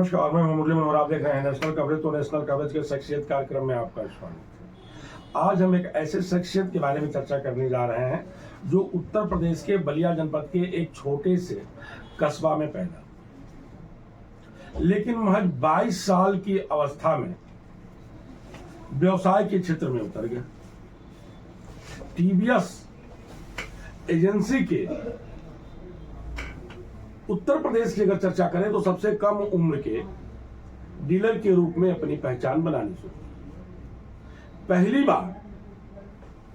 नमस्कार, मैं मुरली मनोहर, आप देख रहे हैं नेशनल कवरेज। तो नेशनल कवरेज के शख्सियत कार्यक्रम में आपका स्वागत है। आज हम एक ऐसे शख्सियत के बारे में चर्चा करने जा रहे हैं जो उत्तर प्रदेश के बलिया जनपद के एक छोटे से कस्बा में पैदा, लेकिन महज 22 साल की अवस्था में व्यवसाय के क्षेत्र में उतर गया। टीवीएस एजेंसी के उत्तर प्रदेश की अगर चर्चा करें तो सबसे कम उम्र के डीलर के रूप में अपनी पहचान बनानी सोची। पहली बार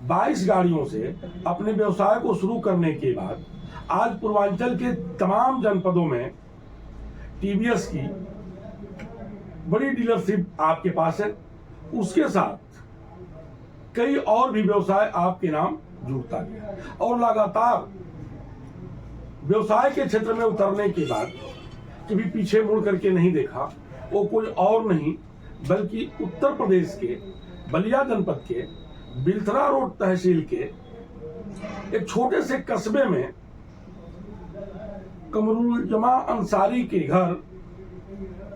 22 गाड़ियों से अपने व्यवसाय को शुरू करने के बाद आज पूर्वांचल के तमाम जनपदों में टीवीएस की बड़ी डीलरशिप आपके पास है। उसके साथ कई और भी व्यवसाय आपके नाम जुड़ता गया और लगातार व्यवसाय के क्षेत्र में उतरने के बाद कभी पीछे मुड़ करके नहीं देखा। वो कोई और नहीं बल्कि उत्तर प्रदेश के बलिया जनपद के बिलथरा रोड तहसील के एक छोटे से कस्बे में कमरुल अंसारी के घर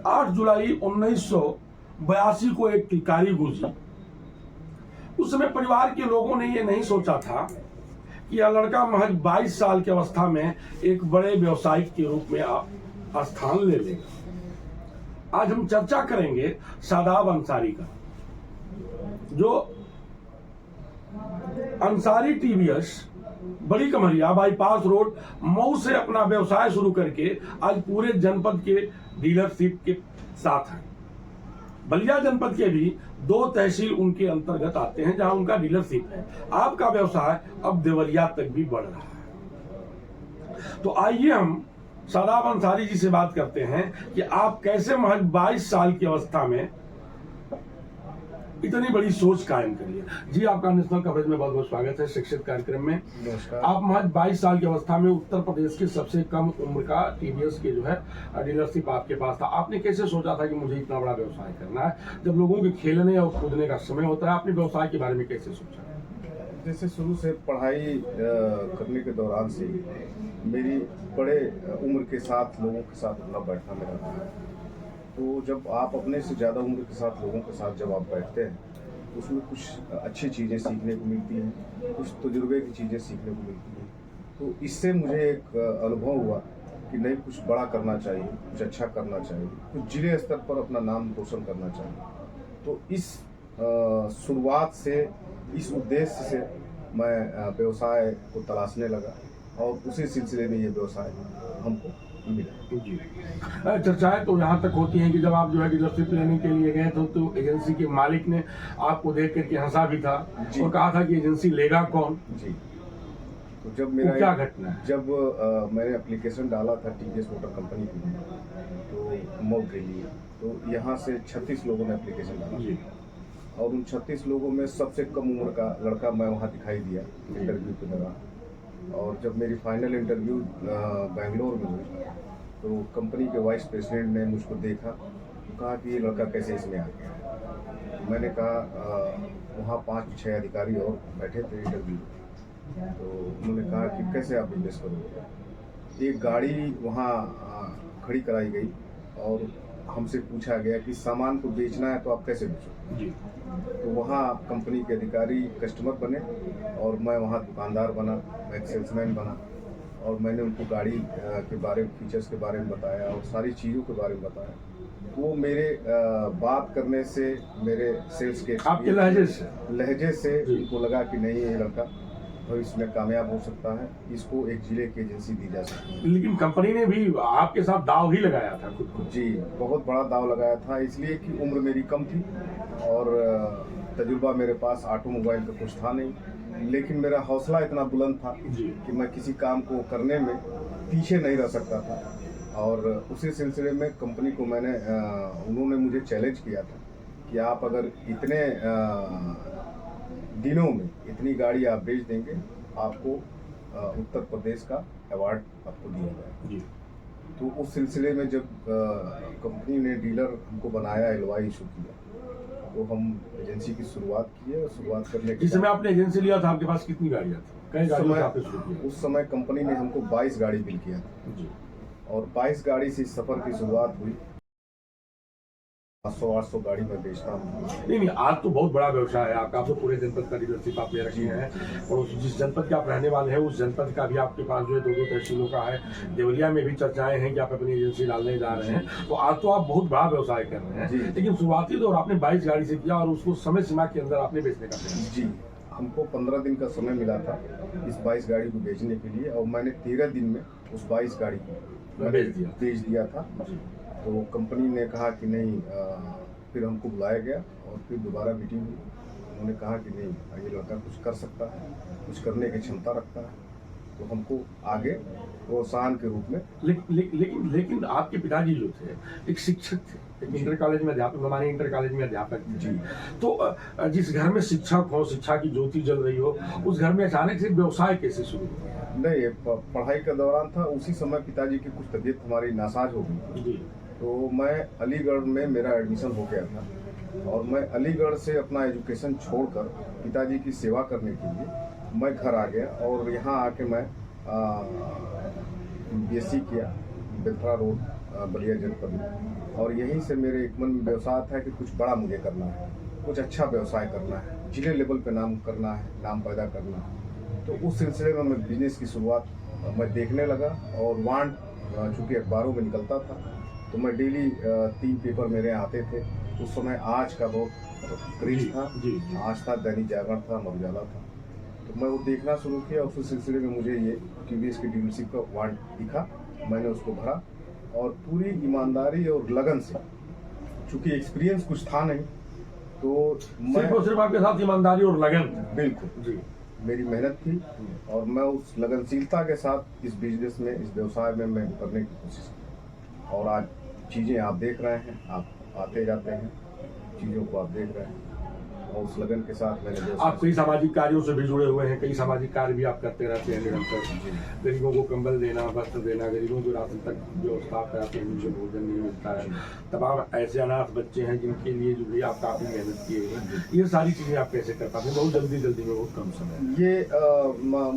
8 जुलाई 1982 को एक किलकारी गूंजी। उस समय परिवार के लोगों ने ये नहीं सोचा था कि यह लड़का महज 22 साल की अवस्था में एक बड़े व्यवसायिक के रूप में स्थान ले लेगा। आज हम चर्चा करेंगे शादाब अंसारी का, जो अंसारी टीवीएस बड़ी कमरिया बाईपास रोड मऊ से अपना व्यवसाय शुरू करके आज पूरे जनपद के डीलरशिप के साथ है। बलिया जनपद के भी 2 तहसील उनके अंतर्गत आते हैं जहां उनका डीलरशिप है। आपका व्यवसाय अब देवरिया तक भी बढ़ रहा है। तो आइए हम शादाब अंसारी जी से बात करते हैं कि आप कैसे महज 22 साल की अवस्था में इतनी बड़ी सोच कायम करिए। जी, आपका नेशनल कवरेज में बहुत बहुत स्वागत है शिक्षित कार्यक्रम में। आप महज 22 साल की अवस्था में उत्तर प्रदेश के सबसे कम उम्र का टीवीएस के जो है डीलरशिप आपके पास था। आपने कैसे सोचा था कि मुझे इतना बड़ा व्यवसाय करना है? जब लोगों के खेलने और कूदने का समय होता है, आपने व्यवसाय के बारे में कैसे सोचा? जैसे शुरू से पढ़ाई करने के दौरान से मेरी बड़े उम्र के साथ लोगों के साथ उठना बैठना में रहता है। तो जब आप अपने से ज़्यादा उम्र के साथ लोगों के साथ जब आप बैठते हैं तो उसमें कुछ अच्छी चीज़ें सीखने को मिलती हैं, कुछ तजुर्बे की चीज़ें सीखने को मिलती हैं। तो इससे मुझे एक अनुभव हुआ कि नहीं, कुछ बड़ा करना चाहिए, कुछ अच्छा करना चाहिए, कुछ जिले स्तर पर अपना नाम रोशन करना चाहिए। तो इस शुरुआत से, इस उद्देश्य से मैं व्यवसाय को तलाशने लगा और उसी सिलसिले में ये व्यवसाय हमको मिला। जी, चर्चाएं तो यहाँ तक होती हैं कि जब आप जो है डीलरशिप लेने के लिए गए तो एजेंसी के मालिक ने आपको देख करके हंसा भी था और कहा था कि एजेंसी लेगा कौन? जी, तो जब मेरा क्या घटना है? जब मैंने एप्लीकेशन डाला था टीवीएस मोटर कंपनी के लिए तो मऊ के लिए, तो यहाँ से 36 लोगों ने एप्लीकेशन डाला जी। और उन 36 लोगों में सबसे कम उम्र का लड़का मैं वहाँ दिखाई दिया इंटरव्यू के दौरान। और जब मेरी फाइनल इंटरव्यू बेंगलोर में हुई तो कंपनी के वाइस प्रेसिडेंट ने मुझको देखा, कहा कि ये लड़का कैसे इसमें आ गया। मैंने कहा वहाँ 5-6 अधिकारी और बैठे थे इंटरव्यू, तो उन्होंने कहा कि कैसे आप बिजनेस करोगे। एक गाड़ी वहाँ खड़ी कराई गई और हमसे पूछा गया कि सामान को बेचना है तो आप कैसे बेचोगे जी। तो वहाँ कंपनी के अधिकारी कस्टमर बने और मैं वहाँ दुकानदार बना, मैं एक सेल्समैन बना और मैंने उनको गाड़ी के बारे में, फीचर्स के बारे में बताया और सारी चीज़ों के बारे में बताया। वो मेरे बात करने से, मेरे सेल्स के आपके लहजे से उनको लगा कि नहीं, ये लड़का भविष्य में कामयाब हो सकता है, इसको एक जिले की एजेंसी दी जा सकती है। लेकिन कंपनी ने भी आपके साथ दाव ही लगाया था खुद को। जी, बहुत बड़ा दाव लगाया था, इसलिए कि उम्र मेरी कम थी और तजुर्बा मेरे पास ऑटोमोबाइल का कुछ था नहीं। लेकिन मेरा हौसला इतना बुलंद था कि मैं किसी काम को करने में पीछे नहीं रह सकता था। और उसी सिलसिले में कंपनी को मैंने उन्होंने मुझे चैलेंज किया था कि आप अगर इतने दिनों में इतनी गाड़ी आप बेच देंगे, आपको उत्तर प्रदेश का अवार्ड आपको दिया जाएगा। तो उस सिलसिले में जब कंपनी ने डीलर हमको बनाया, LOI इशू किया, तो हम एजेंसी की शुरुआत की है। शुरुआत करने के जिस समय आपने एजेंसी लिया था आपके पास कितनी गाड़ियाँ थी? कई गाड़ियों से आपने शुरू किया? उस समय कंपनी ने हमको 22 गाड़ी बिल किया था और 22 गाड़ी से इस सफर की शुरुआत हुई। 700-800 गाड़ी में बेचता हूँ। नहीं, आज तो बहुत बड़ा व्यवसाय है आपका, आप तो पूरे जनपद का डीलरशिप आप ले रखे हैं, और जिस जनपद के आप रहने वाले हैं उस जनपद का भी आपके पास जो है 2-2 तहसीलों का है। देवरिया में भी चर्चाएं हैं कि आप अपनी एजेंसी डालने जा रहे हैं, तो आज तो आप बहुत बड़ा व्यवसाय कर रहे हैं। लेकिन शुरुआती दौर आपने 22 गाड़ी से किया और उसको समय सीमा के अंदर आपने बेचने का प्रयास। जी, हमको 15 दिन का समय मिला था इस 22 गाड़ी को बेचने के लिए, और मैंने 13 दिन में उस 22 गाड़ी को बेच दिया था। तो कंपनी ने कहा कि नहीं, फिर हमको बुलाया गया और फिर दोबारा मीटिंग हुई। उन्होंने कहा कि नहीं, ये लड़का कुछ कर सकता है, कुछ करने की क्षमता रखता है, तो हमको आगे प्रोत्साहन के रूप में। लेकिन आपके पिताजी जो थे एक शिक्षक थे, एक इंटर कॉलेज में अध्यापक, हमारे इंटर कॉलेज में अध्यापक थे जी। तो जिस घर में शिक्षक हो, शिक्षा की ज्योति जल रही हो, उस घर में अचानक से व्यवसाय कैसे शुरू हुआ? नहीं, पढ़ाई का दौरान था, उसी समय पिताजी की कुछ तबीयत हमारी नासाज हो गई जी। तो मैं अलीगढ़ में मेरा एडमिशन हो गया था, और मैं अलीगढ़ से अपना एजुकेशन छोड़कर पिताजी की सेवा करने के लिए मैं घर आ गया, और यहाँ आके मैं BSc किया बेलथरा रोड बलिया जनपद में। और यहीं से मेरे एक मन में व्यवसाय था कि कुछ बड़ा मुझे करना है, कुछ अच्छा व्यवसाय करना है, जिले लेवल पे नाम करना है, नाम पैदा करना है। तो उस सिलसिले में मैं बिजनेस की शुरुआत मैं देखने लगा, और वांट चूँकि अखबारों में निकलता था, तो मैं डेली 3 पेपर मेरे आते थे। उस समय आज का बहुत क्रेज था, आज था, दैनिक जागरण था, अमर उजाला था। तो मैं वो देखना शुरू किया, उस सिलसिले में मुझे ये TVS की डीलरशिप का वांट दिखा, मैंने उसको भरा, और पूरी ईमानदारी और लगन से, चूँकि एक्सपीरियंस कुछ था नहीं, तो मैं सिर्फ आपके साथ ईमानदारी और लगन। बिल्कुल जी, मेरी मेहनत थी, और मैं उस लगनशीलता के साथ इस बिजनेस में, इस व्यवसाय में मैं करने की कोशिश की। और आज चीज़ें आप देख रहे हैं, आप आते जाते हैं, चीज़ों को आप देख रहे हैं, और उस लगन के साथ मैंने आप कई सामाजिक कार्यों से भी जुड़े हुए हैं, कई सामाजिक कार्य भी आप करते रहते हैं निरंतर। गरीबों को कंबल देना, वस्त्र देना, गरीबों को राशन तक व्यवस्था कराते हैं, जिनसे भोजन नहीं मिलता है, तमाम ऐसे अनाथ बच्चे हैं जिनके लिए जो भी आप काफ़ी मेहनत किए हुए हैं। ये सारी चीज़ें आप कैसे कर पाते हैं बहुत जल्दी में, बहुत कम समय? ये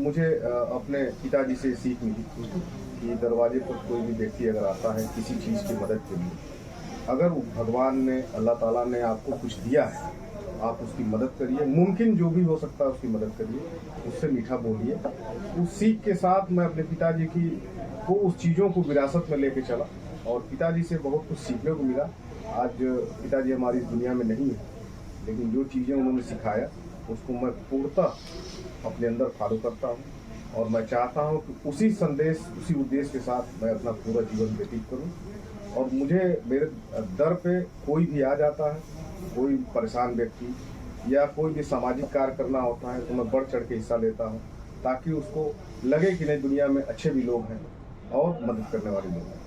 मुझे अपने पिताजी से सीख मिली कि दरवाजे पर कोई भी व्यक्ति अगर आता है किसी चीज़ की मदद के लिए, अगर भगवान ने, अल्लाह ताला ने आपको कुछ दिया है, आप उसकी मदद करिए, मुमकिन जो भी हो सकता है उसकी मदद करिए, उससे मीठा बोलिए। उस सीख के साथ मैं अपने पिताजी की को उस चीज़ों को विरासत में लेके चला, और पिताजी से बहुत कुछ सीखने को मिला। आज पिताजी हमारी इस दुनिया में नहीं है, लेकिन जो चीज़ें उन्होंने सिखाया उसको मैं पूर्णतः अपने अंदर फॉलो करता हूँ, और मैं चाहता हूँ कि उसी संदेश, उसी उद्देश्य के साथ मैं अपना पूरा जीवन व्यतीत करूँ। और मुझे, मेरे दर पे कोई भी आ जाता है, कोई परेशान व्यक्ति या कोई भी सामाजिक कार्य करना होता है, तो मैं बढ़ चढ़ के हिस्सा लेता हूँ, ताकि उसको लगे कि नहीं, दुनिया में अच्छे भी लोग हैं और मदद करने वाले लोग हैं।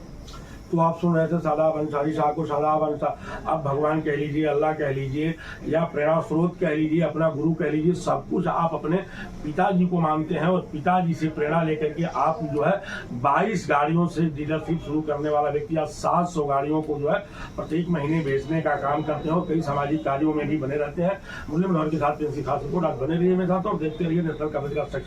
तो आप सुन रहे थे शादाब अंसारी साहब को। शादाब अंसारी, आप भगवान कह लीजिए, अल्लाह कह लीजिए, या प्रेरणा स्रोत कह लीजिए, अपना गुरु कह लीजिए, सब कुछ आप अपने पिताजी को मानते हैं, और पिताजी से प्रेरणा लेकर के आप जो है 22 गाड़ियों से डीलरशिप शुरू करने वाला व्यक्ति आज 700 गाड़ियों को जो है प्रत्येक महीने बेचने का काम करते हैं, और कई सामाजिक कार्यों में भी बने रहते हैं। मुरली मनोहर के साथ प्रिंसी खास रिपोर्ट। आप बने रहिए मेरे साथ और देखते रहिए नेशनल कवरेज का।